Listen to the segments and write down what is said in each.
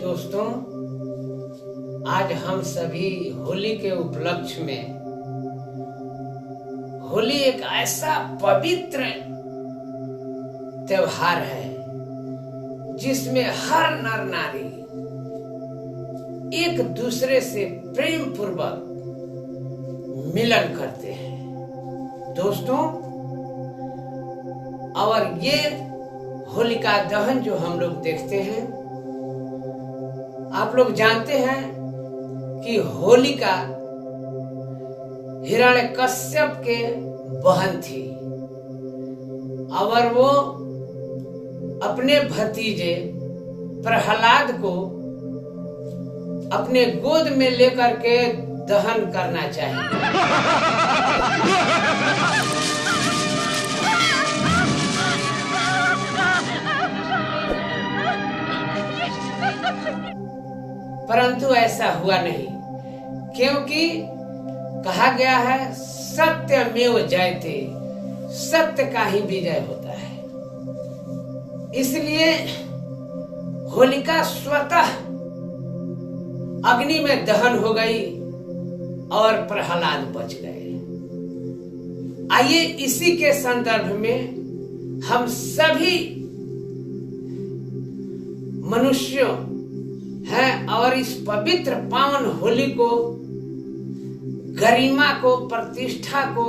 दोस्तों, आज हम सभी होली के उपलक्ष्य में, होली एक ऐसा पवित्र त्योहार है जिसमें हर नर नारी एक दूसरे से प्रेम पूर्वक मिलन करते हैं दोस्तों। और ये होलिका दहन जो हम लोग देखते हैं, आप लोग जानते हैं कि होलिका हिरण्यकश्यप के बहन थी और वो अपने भतीजे प्रहलाद को अपने गोद में लेकर के दहन करना चाहिए। परंतु ऐसा हुआ नहीं, क्योंकि कहा गया है सत्यमेव जयते, सत्य का ही विजय होता है। इसलिए होलिका स्वतः अग्नि में दहन हो गई और प्रहलाद बच गए। आइए इसी के संदर्भ में हम सभी मनुष्यों हैं और इस पवित्र पावन होली को, गरिमा को, प्रतिष्ठा को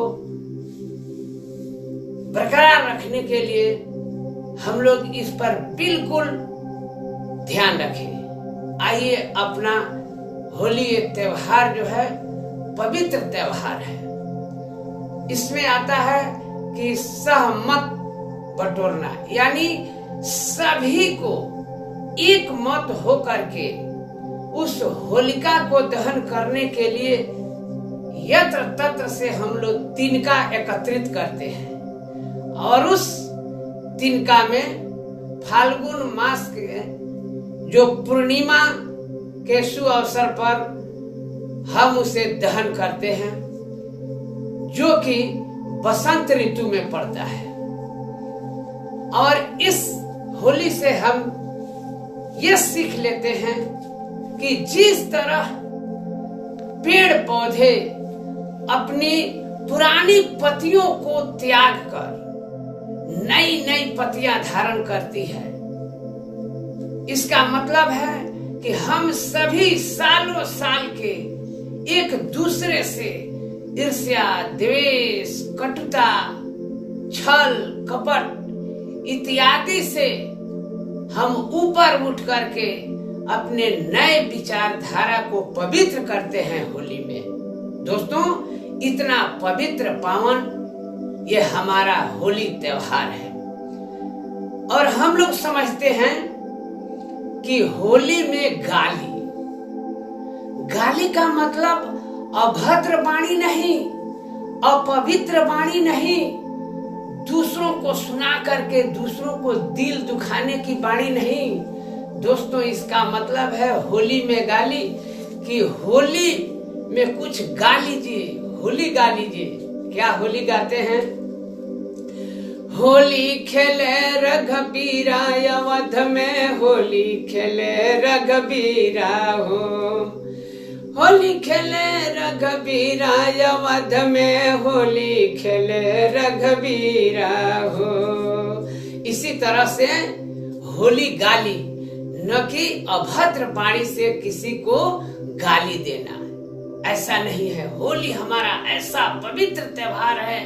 बरकरार रखने के लिए हम लोग इस पर बिल्कुल ध्यान रखें। आइए अपना होली एक त्योहार जो है पवित्र त्योहार है। इसमें आता है कि सहमत बटोरना, यानी सभी को एक मत हो करके उस होलिका को दहन करने के लिए यत्र तत्र से हम लोग तिनका एकत्रित करते हैं और उस तिनका में फाल्गुन मास के जो पूर्णिमा के शुभ अवसर पर हम उसे दहन करते हैं, जो कि बसंत ऋतु में पड़ता है। और इस होली से हम ये सीख लेते हैं कि जिस तरह पेड़ पौधे अपनी पुरानी पत्तियों को त्याग कर नई नई पत्तियां धारण करती है, इसका मतलब है कि हम सभी सालों साल के एक दूसरे से ईर्ष्या, द्वेष, कटुता, छल, कपट इत्यादि से हम ऊपर उठ करके अपने नए विचारधारा को पवित्र करते हैं होली में। दोस्तों, इतना पवित्र पावन ये हमारा होली त्योहार है। और हम लोग समझते हैं कि होली में गाली का मतलब अभद्र वाणी नहीं, अपवित्र वाणी नहीं, दूसरों को सुना करके दूसरों को दिल दुखाने की वाणी नहीं। दोस्तों, इसका मतलब है होली में गाली, कि होली में कुछ गा लीजिए, होली गा लीजिए। क्या होली गाते हैं? होली खेले रघुबीरा अवध में, होली खेले रघुबीरा हो, होली खेले रघुबीरा अवध में, होली खेले रघुबीरा हो। इसी तरह से होली गाली, न कि अभद्र वाणी से किसी को गाली देना, ऐसा नहीं है। होली हमारा ऐसा पवित्र त्योहार है,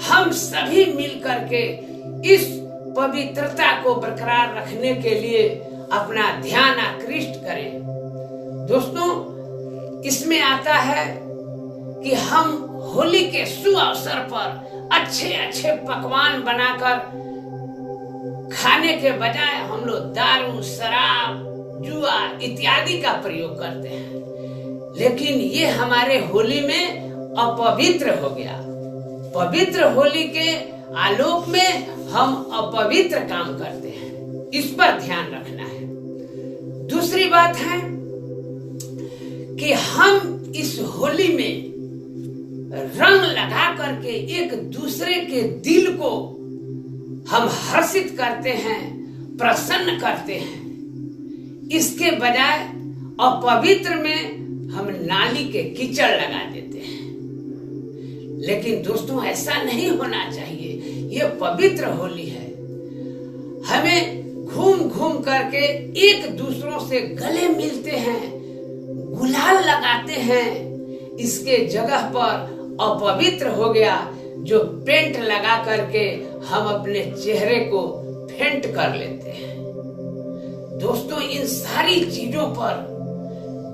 हम सभी मिलकर के इस पवित्रता को बरकरार रखने के लिए अपना ध्यान आकृष्ट करें। दोस्तों, इसमें आता है कि हम होली के शुभ अवसर पर अच्छे अच्छे पकवान बनाकर खाने के बजाय हम लोग दारू, शराब, जुआ इत्यादि का प्रयोग करते हैं। लेकिन ये हमारे होली में अपवित्र हो गया। पवित्र होली के आलोक में हम अपवित्र काम करते हैं, इस पर ध्यान रखना है। दूसरी बात है कि हम इस होली में रंग लगा करके एक दूसरे के दिल को हम हर्षित करते हैं, प्रसन्न करते हैं। इसके बजाय अपवित्र में हम नाली के कीचड़ लगा देते हैं। लेकिन दोस्तों ऐसा नहीं होना चाहिए। ये पवित्र होली है। हमें घूम घूम करके एक दूसरों से गले मिलते हैं, गुलाल लगाते हैं। इसके जगह पर अपवित्र हो गया जो पेंट लगा करके हम अपने चेहरे को फेंट कर लेते हैं। दोस्तों इन सारी चीजों पर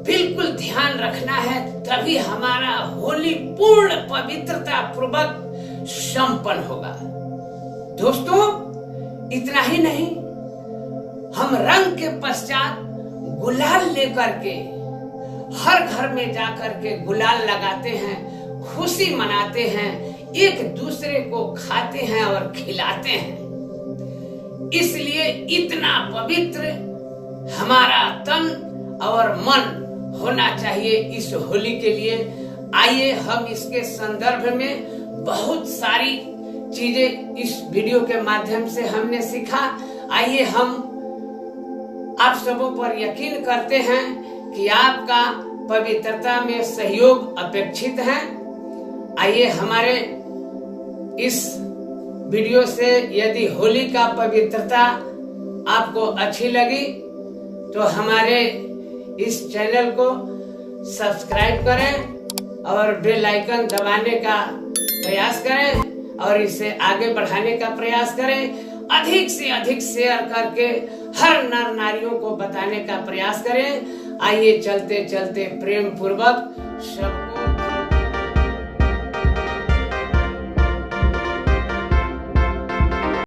बिल्कुल ध्यान रखना है, तभी हमारा होली पूर्ण पवित्रता पूर्वक संपन्न होगा। दोस्तों इतना ही नहीं, हम रंग के पश्चात गुलाल लेकर के हर घर में जाकर के गुलाल लगाते हैं, खुशी मनाते हैं, एक दूसरे को खाते हैं और खिलाते हैं। इसलिए इतना पवित्र हमारा तन और मन होना चाहिए इस होली के लिए। आइए हम इसके संदर्भ में बहुत सारी चीजें इस वीडियो के माध्यम से हमने सीखा। आइए हम आप सबों पर यकीन करते हैं कि आपका पवित्रता में सहयोग अपेक्षित है। आइए हमारे इस वीडियो से यदि होली का पवित्रता आपको अच्छी लगी तो हमारे इस चैनल को सब्सक्राइब करें और बेल आइकन दबाने का प्रयास करें और इसे आगे बढ़ाने का प्रयास करें। अधिक से अधिक शेयर करके हर नर नारियों को बताने का प्रयास करें। आइए चलते चलते प्रेम पूर्वक सब